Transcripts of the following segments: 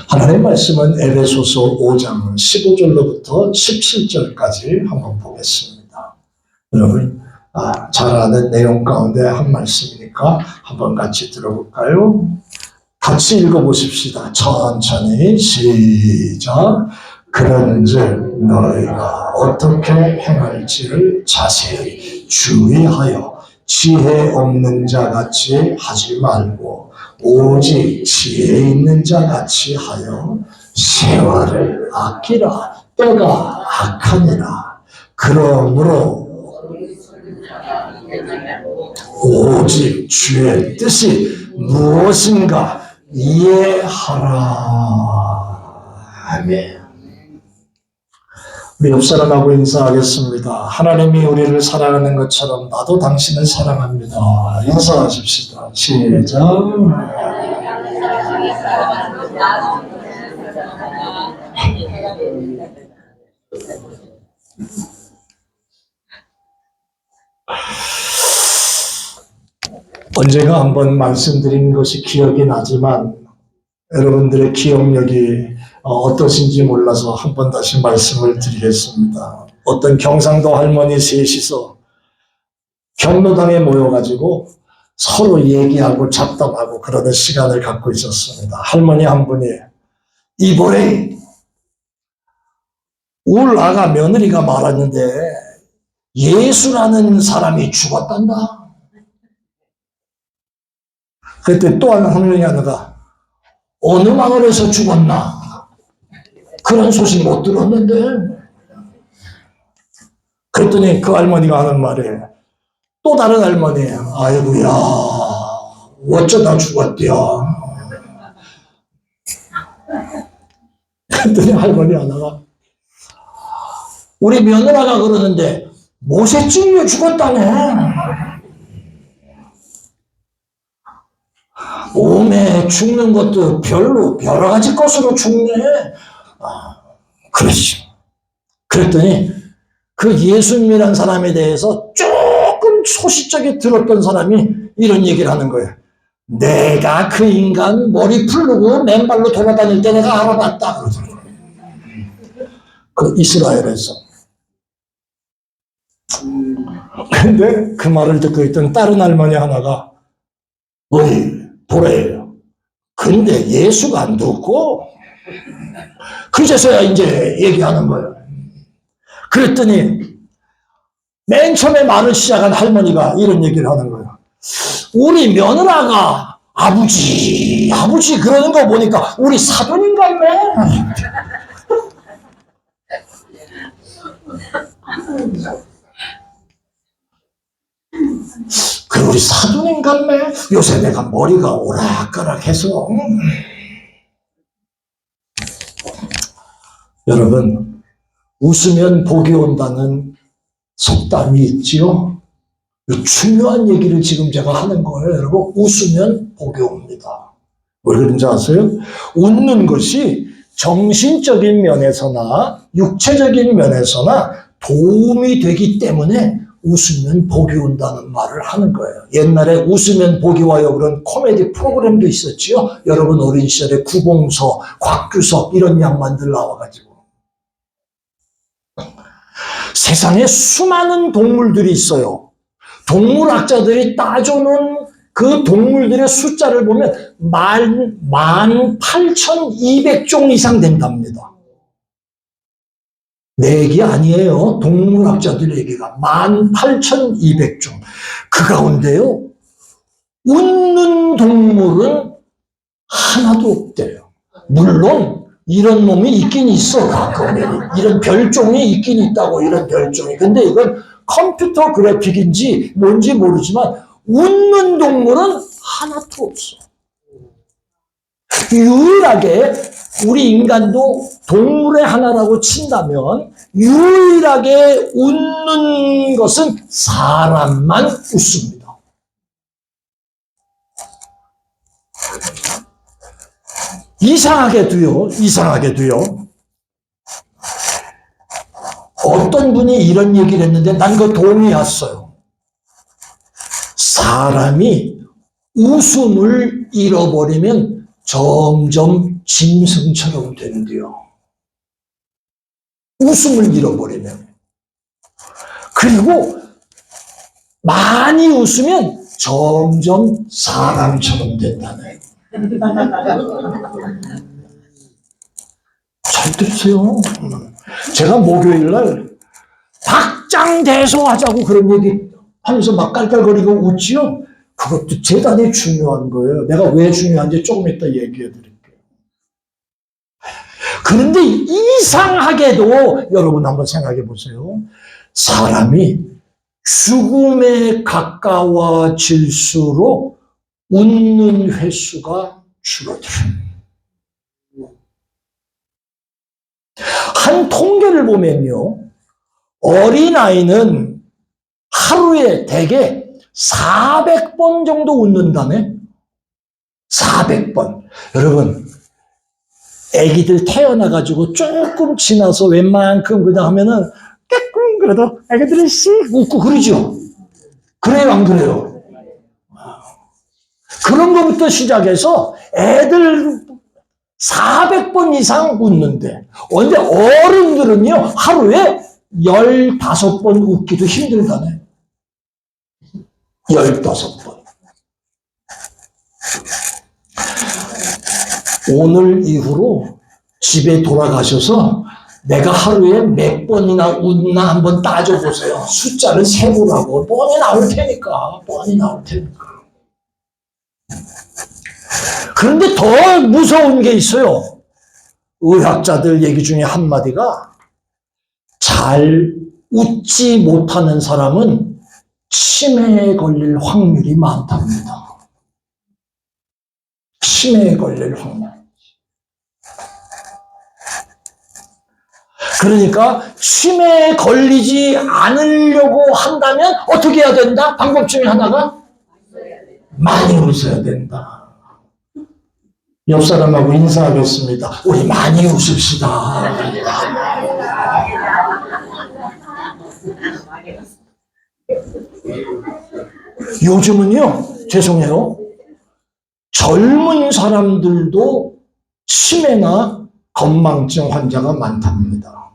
하나님의 말씀은 에베소서 5장 15절로부터 17절까지 한번 보겠습니다. 여러분 잘 아는 내용 가운데 한 말씀이니까 한번 같이 들어볼까요? 같이 읽어보십시다. 천천히 시작. 그런즉 너희가 어떻게 행할지를 자세히 주의하여 지혜 없는 자같이 하지 말고 오직 지혜 있는 자같이 하여 세월을 아끼라. 때가 악하니라. 그러므로 오직 주의 뜻이 무엇인가 이해하라. 아멘. 우리 옆 사람하고 인사하겠습니다. 하나님이 우리를 사랑하는 것처럼 나도 당신을 사랑합니다. 인사하십시다. 시작. 언제가 한번 말씀드린 것이 기억이 나지만 여러분들의 기억력이 어떠신지 몰라서 한 번 다시 말씀을 드리겠습니다. 어떤 경상도 할머니 셋이서 경로당에 모여가지고 서로 얘기하고 잡담하고 그러는 시간을 갖고 있었습니다. 할머니 한 분이 이번에 울 아가 며느리가 말았는데 예수라는 사람이 죽었단다. 그때 또 한 할머니 하나가 어느 마을에서 죽었나? 그런 소식 못 들었는데. 그랬더니 그 할머니가 하는 말이 또 다른 할머니, 아이고야, 어쩌다 죽었대요. 그랬더니 할머니 하나가 우리 며느라가 그러는데 못에 찔려 죽었다네. 몸에 죽는 것도 별로 여러 가지 것으로 죽네. 그렇지. 그랬더니 그 예수님이란 사람에 대해서 조금 소시적에 들었던 사람이 이런 얘기를 하는 거예요. 내가 그 인간 머리 풀르고 맨발로 돌아다닐 때 내가 알아봤다. 그러더라고요. 그 이스라엘에서. 근데 그 말을 듣고 있던 다른 할머니 하나가 어이 보래요. 근데 예수가 안 듣고 그제서야 이제 얘기하는 거예요. 그랬더니 맨 처음에 말을 시작한 할머니가 이런 얘기를 하는 거예요. 우리 며느라가 아버지 그러는 거 보니까 우리 사돈인 같네. 그 우리 사돈인 같네. 요새 내가 머리가 오락가락해서. 여러분, 웃으면 복이 온다는 속담이 있지요. 중요한 얘기를 지금 제가 하는 거예요. 여러분, 웃으면 복이 옵니다. 왜 그런지 아세요? 웃는 것이 정신적인 면에서나 육체적인 면에서나 도움이 되기 때문에 웃으면 복이 온다는 말을 하는 거예요. 옛날에 웃으면 복이 와요 그런 코미디 프로그램도 있었지요. 여러분 어린 시절에 구봉서, 곽규석 이런 양반들 나와가지고. 세상에 수많은 동물들이 있어요. 동물학자들이 따져놓은 그 동물들의 숫자를 보면 18,200종 이상 된답니다. 내 얘기 아니에요. 동물학자들의 얘기가 18,200종. 그 가운데요, 웃는 동물은 하나도 없대요. 물론 이런 놈이 있긴 있어. 가끔 이런 별종이 있긴 있다고. 이런 별종이. 근데 이건 컴퓨터 그래픽인지 뭔지 모르지만 웃는 동물은 하나도 없어. 유일하게 우리 인간도 동물의 하나라고 친다면 유일하게 웃는 것은 사람만 웃습니다. 이상하게도요. 어떤 분이 이런 얘기를 했는데 난 그거 동의했어요. 사람이 웃음을 잃어버리면 점점 짐승처럼 된대요. 웃음을 잃어버리면. 그리고 많이 웃으면 점점 사람처럼 된다네. 잘 들으세요. 제가 목요일날 박장대소하자고 그런 얘기 하면서 막 깔깔거리고 웃지요. 그것도 대단히 중요한 거예요. 내가 왜 중요한지 조금 이따 얘기해 드릴게요. 그런데 이상하게도 여러분 한번 생각해 보세요. 사람이 죽음에 가까워질수록 웃는 횟수가 줄어들어요. 한 통계를 보면요. 어린아이는 하루에 대개 400번 정도 웃는다네. 400번. 여러분, 애기들 태어나가지고 조금 지나서 웬만큼 그냥 하면은 깨끔 그래도 애기들은 씩 웃고 그러죠. 그래요, 안 그래요? 그런 것부터 시작해서 애들 400번 이상 웃는데, 근데 어른들은요, 하루에 15번 웃기도 힘들다네. 15번. 오늘 이후로 집에 돌아가셔서 내가 하루에 몇 번이나 웃나 한번 따져보세요. 숫자를 세보라고. 뻔히 나올 테니까. 뻔히 나올 테니까. 그런데 더 무서운 게 있어요. 의학자들 얘기 중에 한마디가 잘 웃지 못하는 사람은 치매에 걸릴 확률이 많답니다. 치매에 걸릴 확률. 그러니까 치매에 걸리지 않으려고 한다면 어떻게 해야 된다? 방법 중에 하나가 많이 웃어야 된다. 옆 사람하고 인사하겠습니다. 우리 많이 웃읍시다. 요즘은요, 죄송해요. 젊은 사람들도 치매나 건망증 환자가 많답니다.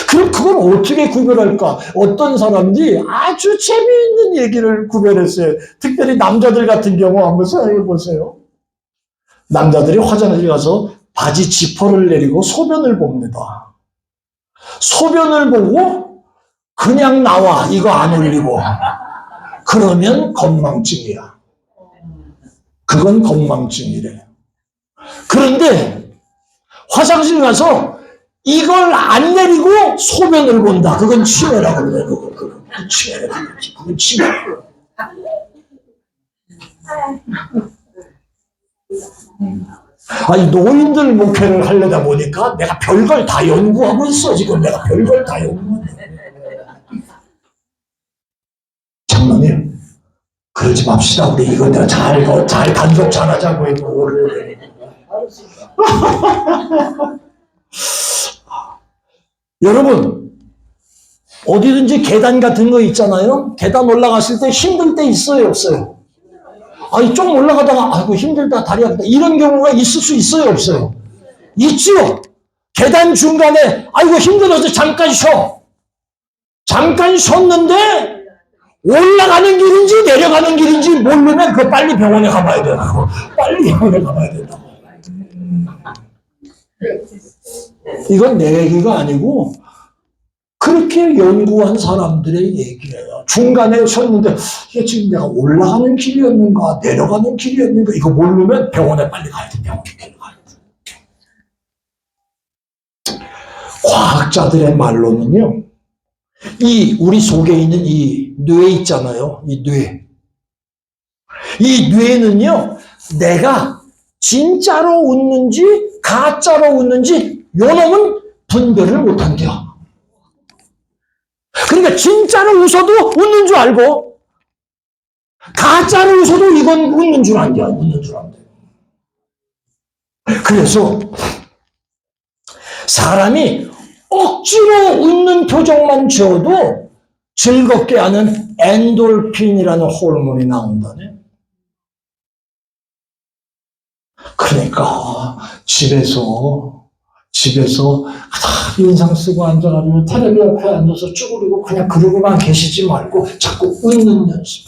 그럼 그걸 어떻게 구별할까? 어떤 사람들이 아주 재미있는 얘기를 구별했어요. 특별히 남자들 같은 경우 한번 생각해 보세요. 남자들이 화장실 가서 바지 지퍼를 내리고 소변을 봅니다. 소변을 보고 그냥 나와. 이거 안 올리고. 그러면 건망증이야. 그건 건망증이래. 그런데 화장실 가서 이걸 안 내리고 소변을 본다. 그건 치매라고 그래. 그건 치매라고 그러지. 그건 치매. 아니, 노인들 목회를 하려다 보니까 내가 별걸 다 연구하고 있어. 지금 내가 별걸 다 연구하고 있어. 장로님, 그러지 맙시다. 우리 이거 내가 잘 단속 잘하자고 이거 오늘. 여러분, 어디든지 계단 같은 거 있잖아요. 계단 올라갔을 때 힘들 때 있어요, 없어요? 아니, 좀 올라가다가 아이고 힘들다, 다리 아프다, 이런 경우가 있을 수 있어요, 없어요? 있죠. 계단 중간에 아이고 힘들어서 잠깐 쉬어. 잠깐 쉬었는데 올라가는 길인지 내려가는 길인지 모르면 그 빨리 병원에 가봐야 된다고. 빨리 병원에 가봐야 된다고. 이건 내 얘기가 아니고 그렇게 연구한 사람들의 얘기예요. 중간에 섰는데 이게 지금 내가 올라가는 길이었는가 내려가는 길이었는가 이거 모르면 병원에 빨리 가야 돼. 병원에 빨리 가야 돼. 과학자들의 말로는요. 이 우리 속에 있는 이 뇌 있잖아요. 이 뇌. 이 뇌는요. 내가 진짜로 웃는지 가짜로 웃는지 요놈은 분별을 못한대요. 그러니까 진짜로 웃어도 웃는 줄 알고 가짜로 웃어도 이건 웃는 줄 안돼요. 웃는 줄 안돼요. 그래서 사람이 억지로 웃는 표정만 지어도 즐겁게 하는 엔돌핀이라는 호르몬이 나온다네. 그러니까 집에서 다 인상 쓰고 앉아가지고 텔레비 옆에 앉아서 쭈그리고 그냥 그러고만 계시지 말고 자꾸 웃는 연습.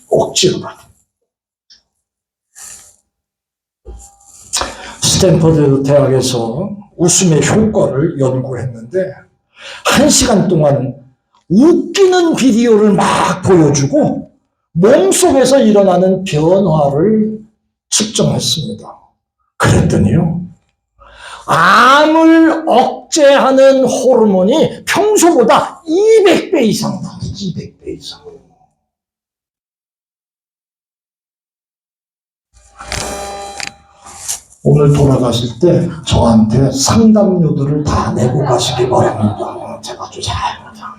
억지로라도. 스탠퍼드 대학에서 웃음의 효과를 연구했는데 1시간 동안 웃기는 비디오를 막 보여주고 몸속에서 일어나는 변화를 측정했습니다. 그랬더니요, 암을 억제하는 호르몬이 평소보다 200배 이상 나와요. 200배 이상. 오늘 돌아가실 때 저한테 상담료들을 다 내고 가시기 바랍니다. 제가 아주 잘합니다.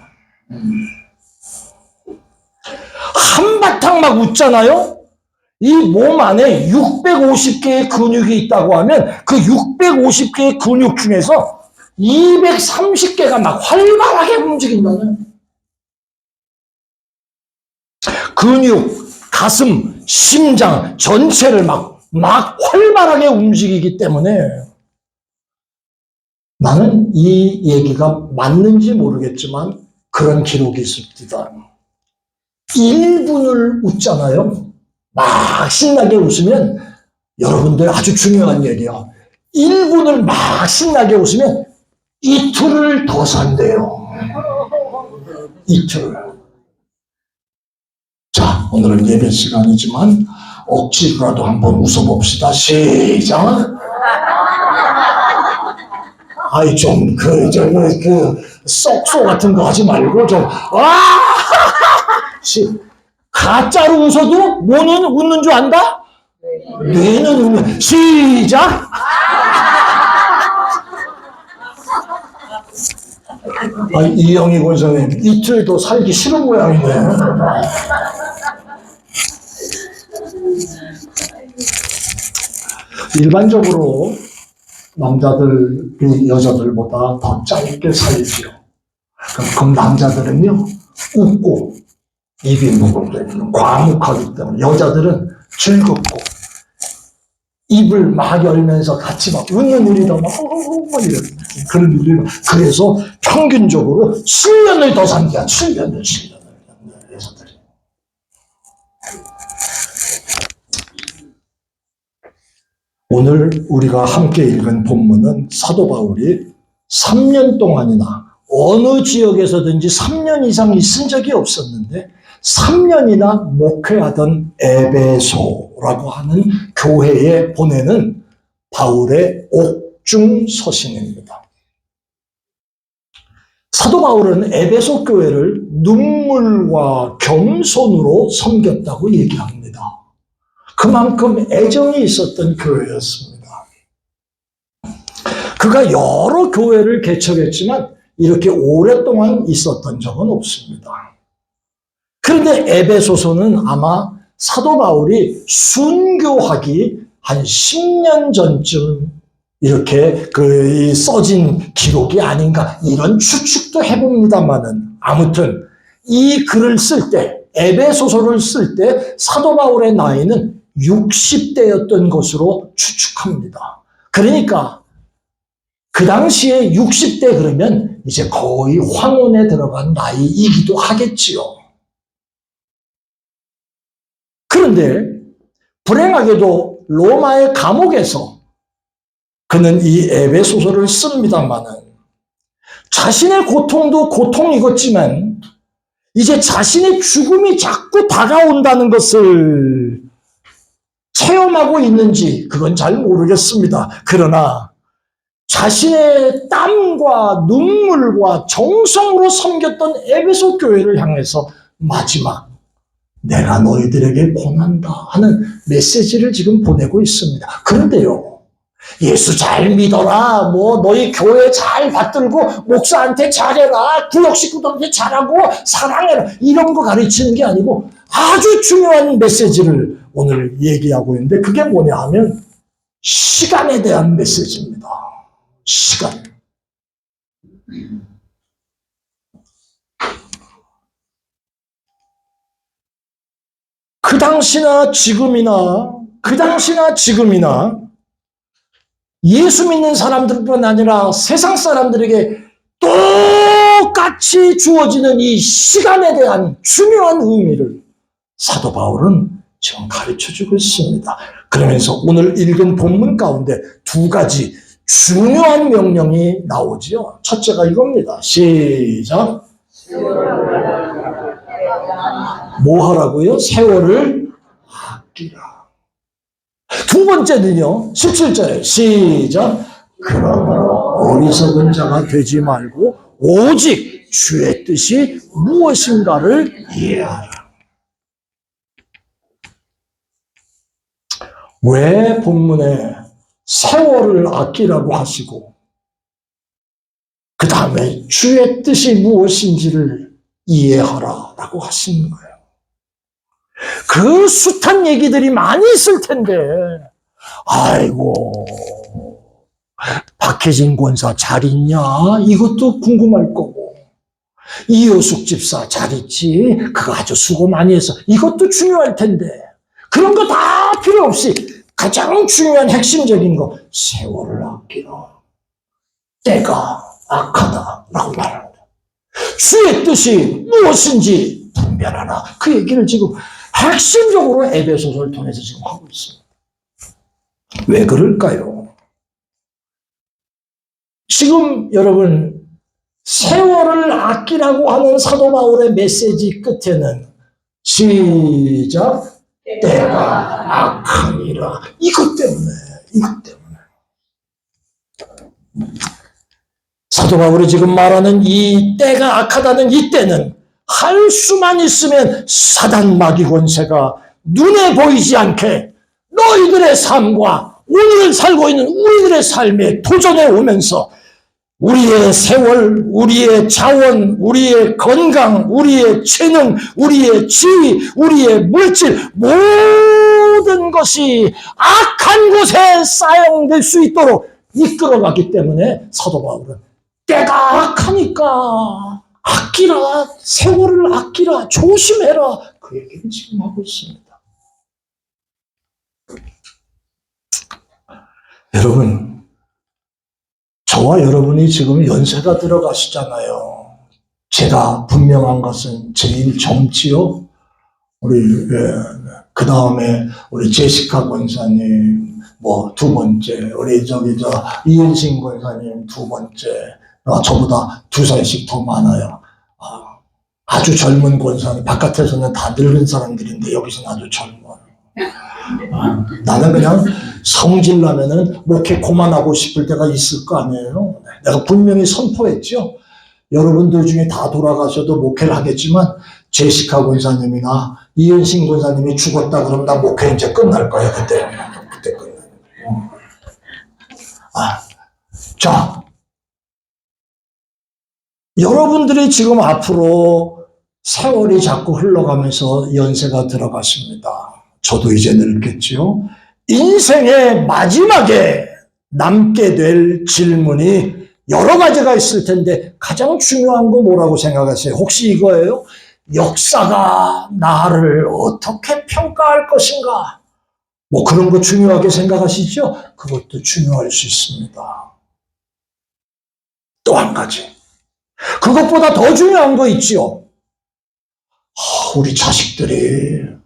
한바탕 막 웃잖아요? 이 몸 안에 650개의 근육이 있다고 하면 그 650개의 근육 중에서 230개가 막 활발하게 움직인다는. 근육, 가슴, 심장 전체를 막 활발하게 움직이기 때문에 나는 이 얘기가 맞는지 모르겠지만 그런 기록이 있습니다. 1분을 웃잖아요. 막 신나게 웃으면, 여러분들 아주 중요한 얘기야. 1분을 막 신나게 웃으면 이틀을 더 산대요. 이틀. 자, 오늘은 예배 시간이지만 억지로라도 한번 웃어봅시다. 시작. 아이, 좀, 썩소 같은 거 하지 말고, 가짜로 웃어도 뭐는 웃는 줄 안다? 뇌는 웃는. 시작! 이영희 권사님, 이틀 더 살기 싫은 모양이네. 일반적으로 남자들이 여자들보다 더 짧게 살지요. 그럼 남자들은요, 웃고 입이 무겁고 과묵하기 때문에 여자들은 즐겁고 입을 막 열면서 같이 막 웃는 일이다 막 이런 그런 일이. 그래서 평균적으로 7년을 더 산대요. 7년을 여자들이. 오늘 우리가 함께 읽은 본문은 사도 바울이 3년 동안이나 어느 지역에서든지 3년 이상 있은 적이 없었는데 3년이나 목회하던 에베소라고 하는 교회에 보내는 바울의 옥중 서신입니다. 사도 바울은 에베소 교회를 눈물과 겸손으로 섬겼다고 얘기합니다. 그만큼 애정이 있었던 교회였습니다. 그가 여러 교회를 개척했지만 이렇게 오랫동안 있었던 적은 없습니다. 그런데 에베소서는 아마 사도 바울이 순교하기 한 10년 전쯤 이렇게 써진 기록이 아닌가 이런 추측도 해봅니다만은, 아무튼 이 글을 쓸 때, 에베소서를 쓸 때 사도 바울의 나이는 60대였던 것으로 추측합니다. 그러니까 그 당시에 60대 그러면 이제 거의 황혼에 들어간 나이이기도 하겠지요. 그런데 불행하게도 로마의 감옥에서 그는 이 에베소서를 씁니다마는 자신의 고통도 고통이겠지만 이제 자신의 죽음이 자꾸 다가온다는 것을 체험하고 있는지 그건 잘 모르겠습니다. 그러나 자신의 땀과 눈물과 정성으로 섬겼던 에베소 교회를 향해서 마지막 내가 너희들에게 권한다 하는 메시지를 지금 보내고 있습니다. 그런데요, 예수 잘 믿어라, 너희 교회 잘 받들고 목사한테 잘해라, 구역 식구들한테 잘하고 사랑해라, 이런 거 가르치는 게 아니고 아주 중요한 메시지를 오늘 얘기하고 있는데, 그게 뭐냐 하면 시간에 대한 메시지입니다. 시간. 그 당시나 지금이나 그 당시나 지금이나 예수 믿는 사람들뿐 아니라 세상 사람들에게 똑같이 주어지는 이 시간에 대한 중요한 의미를 사도 바울은 지금 가르쳐주고 있습니다. 그러면서 오늘 읽은 본문 가운데 두 가지 중요한 명령이 나오지요. 첫째가 이겁니다. 시작. 뭐 하라고요? 세월을 아끼라. 두 번째는요. 17절에 시작. 그러므로 어리석은 자가 되지 말고 오직 주의 뜻이 무엇인가를 이해하라. 왜 본문에 세월을 아끼라고 하시고 그 다음에 주의 뜻이 무엇인지를 이해하라라고 하시는 거예요. 그 숱한 얘기들이 많이 있을 텐데 아이고 박혜진 권사 잘 있냐? 이것도 궁금할 거고 이효숙 집사 잘 있지? 그거 아주 수고 많이 해서 이것도 중요할 텐데 그런 거 다 필요 없이 가장 중요한 핵심적인 거 세월을 아끼라. 때가 악하다라고 말합니다. 주의 뜻이 무엇인지 분별하라. 그 얘기를 지금 핵심적으로 에베소서를 통해서 지금 하고 있습니다. 왜 그럴까요? 지금 여러분 세월을 아끼라고 하는 사도 바울의 메시지 끝에는 시작 때가 악하니라. 이것 때문에 사도 바울이 지금 말하는 이 때가 악하다는 이 때는 할 수만 있으면 사단 마귀 권세가 눈에 보이지 않게 너희들의 삶과 오늘 살고 있는 우리들의 삶에 도전해 오면서 우리의 세월, 우리의 자원, 우리의 건강, 우리의 재능, 우리의 지위, 우리의 물질 모든 것이 악한 곳에 사용될 수 있도록 이끌어가기 때문에 사도 바울은 때가 악하니까 아끼라, 세월을 아끼라, 조심해라 그 얘기를 지금 하고 있습니다. 여러분 저와 여러분이 지금 연세가 들어가시잖아요. 제가 분명한 것은 제일 젊지요. 우리 그 다음에 우리 제시카 권사님 두 번째, 우리 이은신 권사님 두 번째, 저보다 2살씩 더 많아요. 아주 젊은 권사님, 바깥에서는 다 늙은 사람들인데 여기서는 아주 젊어요. 나는 그냥 성질나면은 목회 그만하고 싶을 때가 있을 거 아니에요. 내가 분명히 선포했죠. 여러분들 중에 다 돌아가셔도 목회를 하겠지만 제시카 권사님이나 이은신 권사님이 죽었다 그러면 나 목회 이제 끝날 거예요. 그때 끝나는 거예요. 자, 여러분들이 지금 앞으로 세월이 자꾸 흘러가면서 연세가 들어가십니다. 저도 이제 늙겠지요. 인생의 마지막에 남게 될 질문이 여러 가지가 있을 텐데 가장 중요한 거 뭐라고 생각하세요? 혹시 이거예요? 역사가 나를 어떻게 평가할 것인가? 그런 거 중요하게 생각하시죠? 그것도 중요할 수 있습니다. 또 한 가지. 그것보다 더 중요한 거 있지요. 우리 자식들이,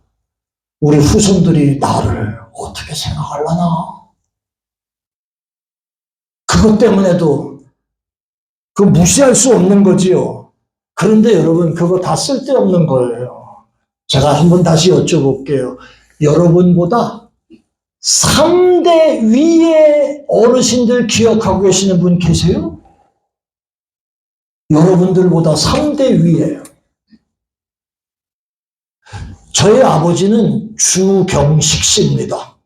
우리 후손들이 나를 어떻게 생각하려나? 그것 때문에도 무시할 수 없는 거지요. 그런데 여러분, 그거 다 쓸데없는 거예요. 제가 한번 다시 여쭤볼게요. 여러분보다 3대 위의 어르신들 기억하고 계시는 분 계세요? 여러분들보다 3대 위에요. 저희 아버지는 주경식 씨입니다.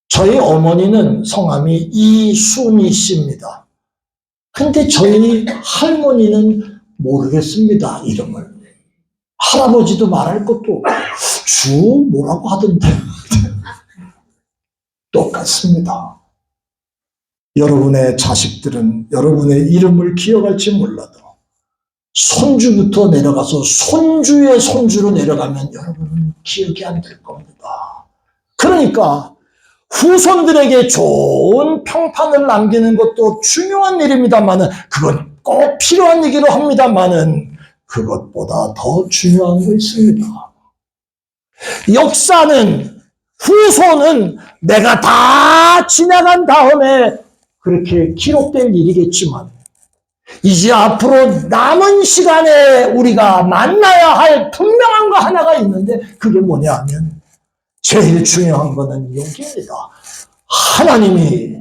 저희 어머니는 성함이 이순희 씨입니다. 근데 저희 할머니는 모르겠습니다, 이름을. 할아버지도 말할 것도 없고, 주 뭐라고 하던데. 똑같습니다. 여러분의 자식들은 여러분의 이름을 기억할지 몰라도 손주부터 내려가서 손주의 손주로 내려가면 여러분은 기억이 안 될 겁니다. 그러니까 후손들에게 좋은 평판을 남기는 것도 중요한 일입니다만은, 그건 꼭 필요한 얘기로 합니다만은, 그것보다 더 중요한 거 있습니다. 역사는, 후손은 내가 다 지나간 다음에 그렇게 기록될 일이겠지만, 이제 앞으로 남은 시간에 우리가 만나야 할 분명한 거 하나가 있는데, 그게 뭐냐 하면 제일 중요한 거는 여기입니다. 하나님이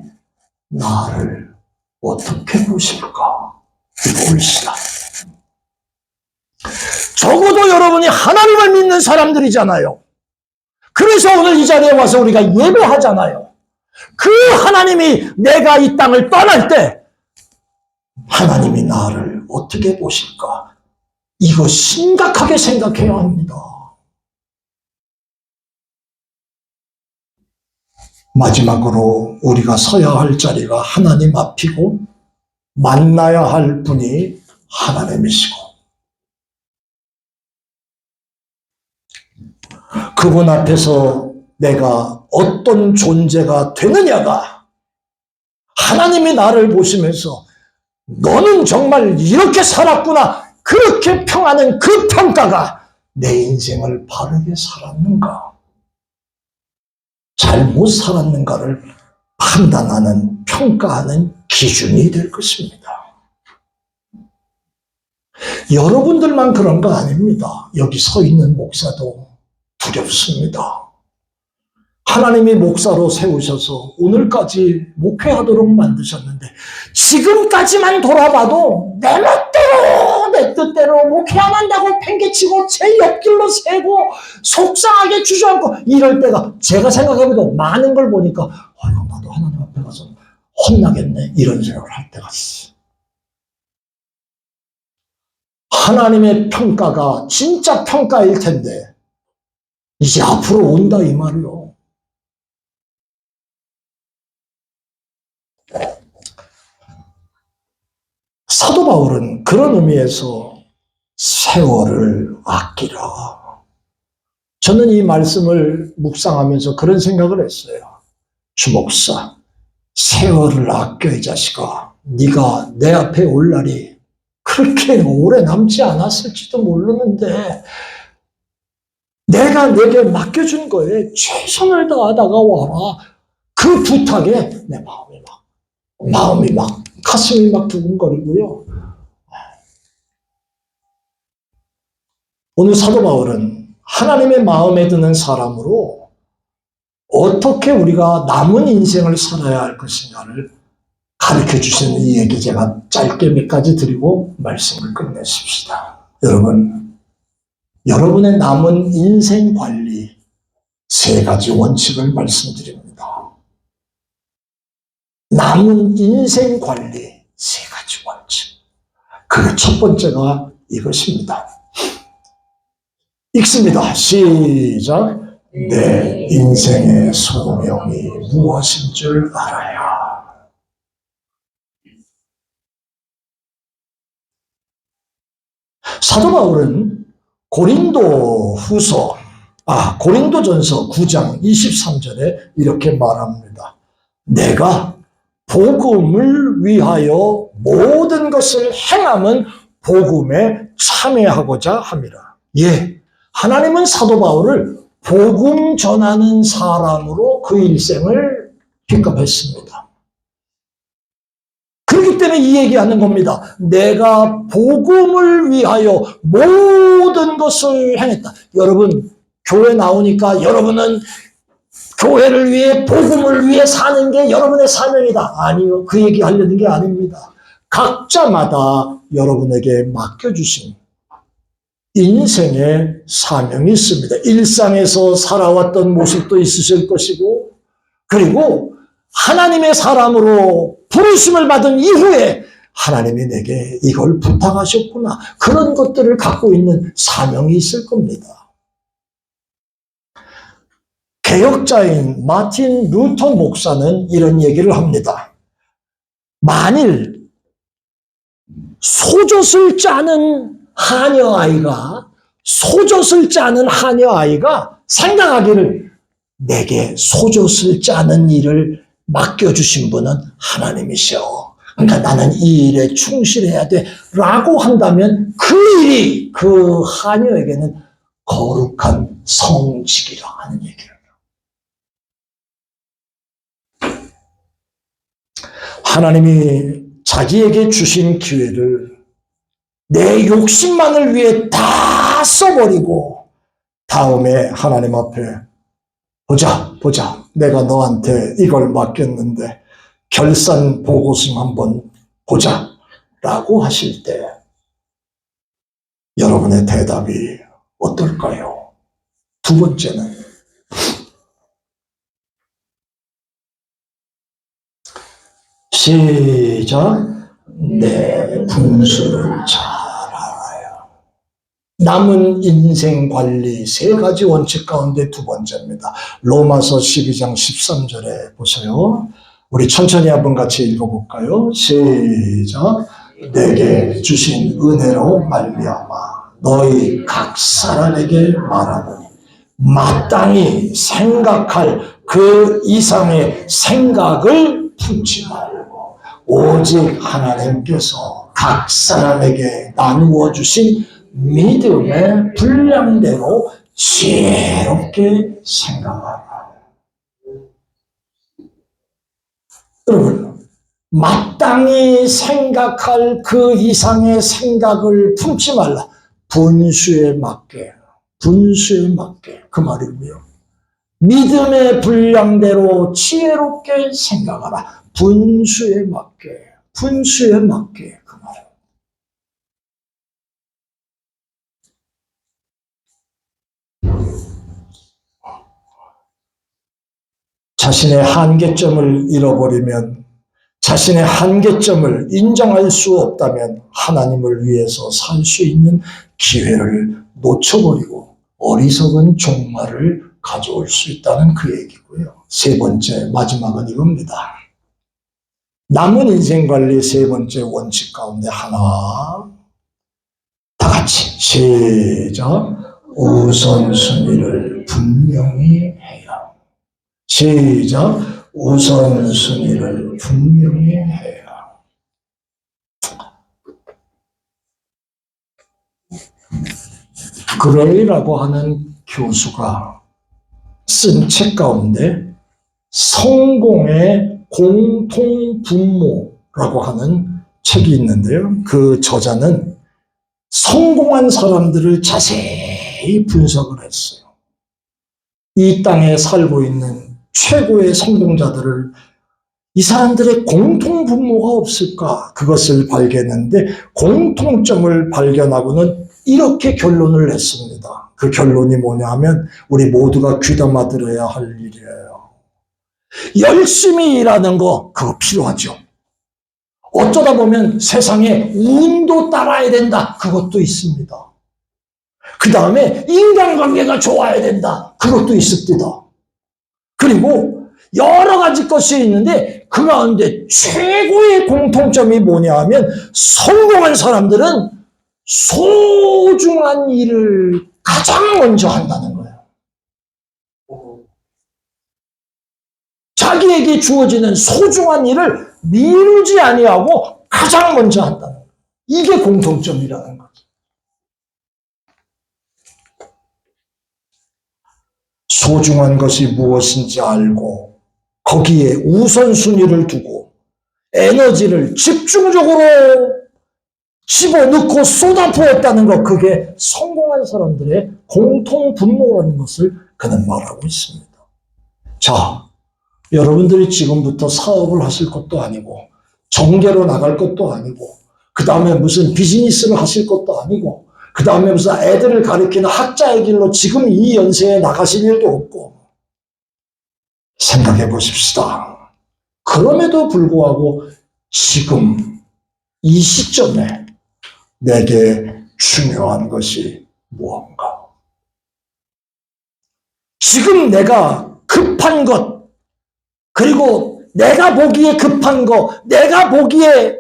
나를 어떻게 보실까? 이거 옳시다. 적어도 여러분이 하나님을 믿는 사람들이잖아요. 그래서 오늘 이 자리에 와서 우리가 예배하잖아요. 그 하나님이 내가 이 땅을 떠날 때 하나님이 나를 어떻게 보실까? 이거 심각하게 생각해야 합니다. 마지막으로 우리가 서야 할 자리가 하나님 앞이고 만나야 할 분이 하나님이시고, 그분 앞에서 내가 어떤 존재가 되느냐가 하나님이 나를 보시면서 너는 정말 이렇게 살았구나, 그렇게 평하는 그 평가가 내 인생을 바르게 살았는가, 잘못 살았는가를 판단하는, 평가하는 기준이 될 것입니다. 여러분들만 그런 거 아닙니다. 여기 서 있는 목사도 두렵습니다. 하나님이 목사로 세우셔서 오늘까지 목회하도록 만드셨는데, 지금까지만 돌아봐도 내 멋대로 내 뜻대로 목회 안 한다고 팽개치고 제 옆길로 새고 속상하게 주저앉고 이럴 때가 제가 생각해도 많은 걸 보니까 나도 하나님 앞에 가서 혼나겠네, 이런 생각을 할 때가 있어. 하나님의 평가가 진짜 평가일 텐데 이제 앞으로 온다 이 말이요. 사도 바울은 그런 의미에서 세월을 아끼라. 저는 이 말씀을 묵상하면서 그런 생각을 했어요. 주목사, 세월을 아껴 이 자식아. 네가 내 앞에 올 날이 그렇게 오래 남지 않았을지도 모르는데 내가 내게 맡겨준 거에 최선을 다하다가 와라. 그 부탁에 내 마음이 막 가슴이 막 두근거리고요. 오늘 사도 바울은 하나님의 마음에 드는 사람으로 어떻게 우리가 남은 인생을 살아야 할 것인가를 가르쳐 주시는 이 얘기 제가 짧게 몇 가지 드리고 말씀을 끝내십시다. 여러분의 남은 인생 관리 3가지 원칙을 말씀드립니다. 남은 인생 관리 3가지 원칙. 그 첫 번째가 이것입니다. 읽습니다. 시작. 내 인생의 소명이 무엇인 줄 알아야. 사도 바울은 고린도전서 9장 23절에 이렇게 말합니다. 내가 복음을 위하여 모든 것을 행함은 복음에 참여하고자 함이라. 예, 하나님은 사도 바울을 복음 전하는 사람으로 그 일생을 픽업했습니다. 그렇기 때문에 이 얘기하는 겁니다. 내가 복음을 위하여 모든 것을 행했다. 여러분, 교회 나오니까 여러분은 교회를 위해, 복음을 위해 사는 게 여러분의 사명이다. 아니요. 그 얘기 하려는 게 아닙니다. 각자마다 여러분에게 맡겨주신 인생의 사명이 있습니다. 일상에서 살아왔던 모습도 있으실 것이고, 그리고 하나님의 사람으로 부르심을 받은 이후에 하나님이 내게 이걸 부탁하셨구나. 그런 것들을 갖고 있는 사명이 있을 겁니다. 개혁자인 마틴 루터 목사는 이런 얘기를 합니다. 만일 소젖을 짜는 하녀아이가 생각하기를 내게 소젖을 짜는 일을 맡겨주신 분은 하나님이시오. 그러니까 나는 이 일에 충실해야 돼 라고 한다면 그 일이 그 하녀에게는 거룩한 성직이라 하는 얘기예요. 하나님이 자기에게 주신 기회를 내 욕심만을 위해 다 써버리고 다음에 하나님 앞에 보자. 내가 너한테 이걸 맡겼는데 결산 보고서 한번 보자 라고 하실 때 여러분의 대답이 어떨까요? 두 번째는 시작. 내 분수를 잘 알아요. 남은 인생 관리 세 가지 원칙 가운데 두 번째입니다. 로마서 12장 13절에 보세요. 우리 천천히 한번 같이 읽어볼까요? 시작. 내게 주신 은혜로 말미암아 너희 각 사람에게 말하노니 마땅히 생각할 그 이상의 생각을 품지 말고 오직 하나님께서 각 사람에게 나누어 주신 믿음의 분량대로 지혜롭게 생각하라. 여러분, 마땅히 생각할 그 이상의 생각을 품지 말라. 분수에 맞게 그 말이고요. 믿음의 분량대로 지혜롭게 생각하라. 분수에 맞게 그 말이에요. 자신의 한계점을 잃어버리면, 자신의 한계점을 인정할 수 없다면 하나님을 위해서 살 수 있는 기회를 놓쳐버리고 어리석은 종말을 가져올 수 있다는 그 얘기고요. 세 번째, 마지막은 이겁니다. 남은 인생 관리 세 번째 원칙 가운데 하나, 다 같이 시작. 우선순위를 분명히 해야. 시작. 우선순위를 분명히 해야. 그레이라고 하는 교수가 쓴 책 가운데 성공의 공통분모라고 하는 책이 있는데요. 그 저자는 성공한 사람들을 자세히 분석을 했어요. 이 땅에 살고 있는 최고의 성공자들을 이 사람들의 공통분모가 없을까? 그것을 발견했는데 공통점을 발견하고는 이렇게 결론을 냈습니다. 그 결론이 뭐냐 하면 우리 모두가 귀담아 들어야 할 일이에요. 열심히 일하는 거 그거 필요하죠. 어쩌다 보면 세상에 운도 따라야 된다. 그것도 있습니다. 그 다음에 인간관계가 좋아야 된다. 그것도 있습니다. 그리고 여러 가지 것이 있는데 그 가운데 최고의 공통점이 뭐냐 하면 성공한 사람들은 소중한 일을 가장 먼저 한다는 거예요. 자기에게 주어지는 소중한 일을 미루지 아니하고 가장 먼저 한다는 거예요. 이게 공통점이라는 거죠. 소중한 것이 무엇인지 알고 거기에 우선순위를 두고 에너지를 집중적으로 집어넣고 쏟아부었다는 것, 그게 성공한 사람들의 공통분모라는 것을 그는 말하고 있습니다. 자, 여러분들이 지금부터 사업을 하실 것도 아니고 정계로 나갈 것도 아니고 그 다음에 무슨 비즈니스를 하실 것도 아니고 그 다음에 무슨 애들을 가리키는 학자의 길로 지금 이 연세에 나가실 일도 없고 생각해 보십시다. 그럼에도 불구하고 지금 이 시점에 내게 중요한 것이 무언가? 지금 내가 급한 것, 그리고 내가 보기에 급한 것, 내가 보기에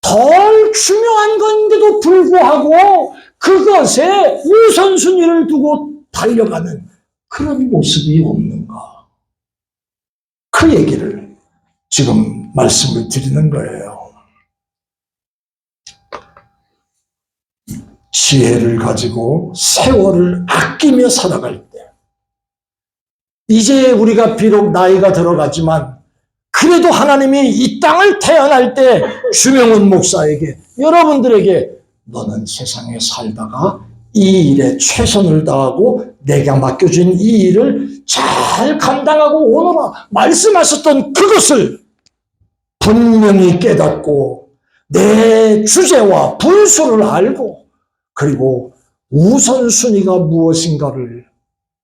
덜 중요한 건데도 불구하고 그것에 우선순위를 두고 달려가는 그런 모습이 없는가? 그 얘기를 지금 말씀을 드리는 거예요. 지혜를 가지고 세월을 아끼며 살아갈 때, 이제 우리가 비록 나이가 들어가지만 그래도 하나님이 이 땅을 태어날 때 주명훈 목사에게, 여러분들에게 너는 세상에 살다가 이 일에 최선을 다하고 내가 맡겨준 이 일을 잘 감당하고 오너라 말씀하셨던 그것을 분명히 깨닫고 내 주제와 분수를 알고, 그리고 우선순위가 무엇인가를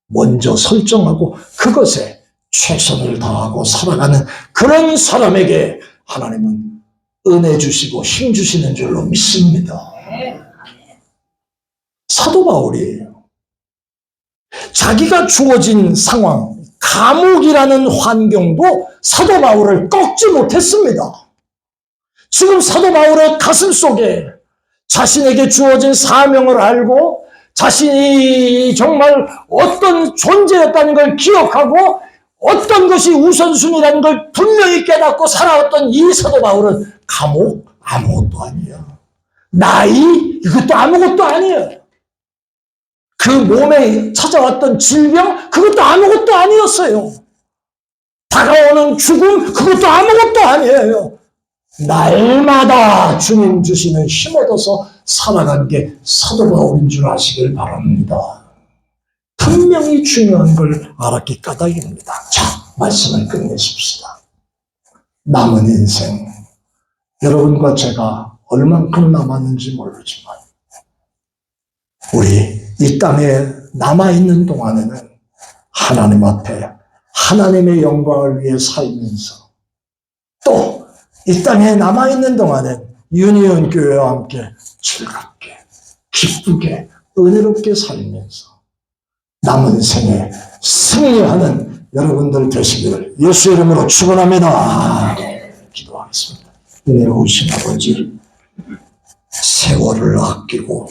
먼저 설정하고 그것에 최선을 다하고 살아가는 그런 사람에게 하나님은 은혜 주시고 힘 주시는 줄로 믿습니다. 사도 바울이에요. 자기가 주어진 상황, 감옥이라는 환경도 사도 바울을 꺾지 못했습니다. 지금 사도 바울의 가슴 속에 자신에게 주어진 사명을 알고 자신이 정말 어떤 존재였다는 걸 기억하고 어떤 것이 우선순위라는 걸 분명히 깨닫고 살아왔던 이 사도 바울은 감옥? 아무것도 아니야. 나이? 이것도 아무것도 아니야. 그 몸에 찾아왔던 질병? 그것도 아무것도 아니었어요. 다가오는 죽음? 그것도 아무것도 아니에요. 날마다 주님 주시는 힘 얻어서 살아간 게 사도 바울인 줄 아시길 바랍니다. 분명히 중요한 걸 알았기 까닭입니다. 자, 말씀을 끝내십시다. 남은 인생, 여러분과 제가 얼만큼 남았는지 모르지만 우리 이 땅에 남아있는 동안에는 하나님 앞에 하나님의 영광을 위해 살면서, 또 이 땅에 남아있는 동안엔 유니온 교회와 함께 즐겁게, 기쁘게, 은혜롭게 살면서 남은 생에 승리하는 여러분들 되시기를 예수 이름으로 축원합니다. 기도하겠습니다. 은혜로우신 아버지, 세월을 아끼고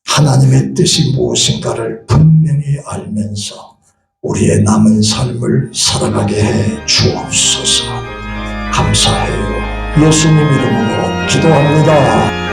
하나님의 뜻이 무엇인가를 분명히 알면서 우리의 남은 삶을 살아가게 해 주옵소서. 감사해요. 예수님 이름으로 기도합니다.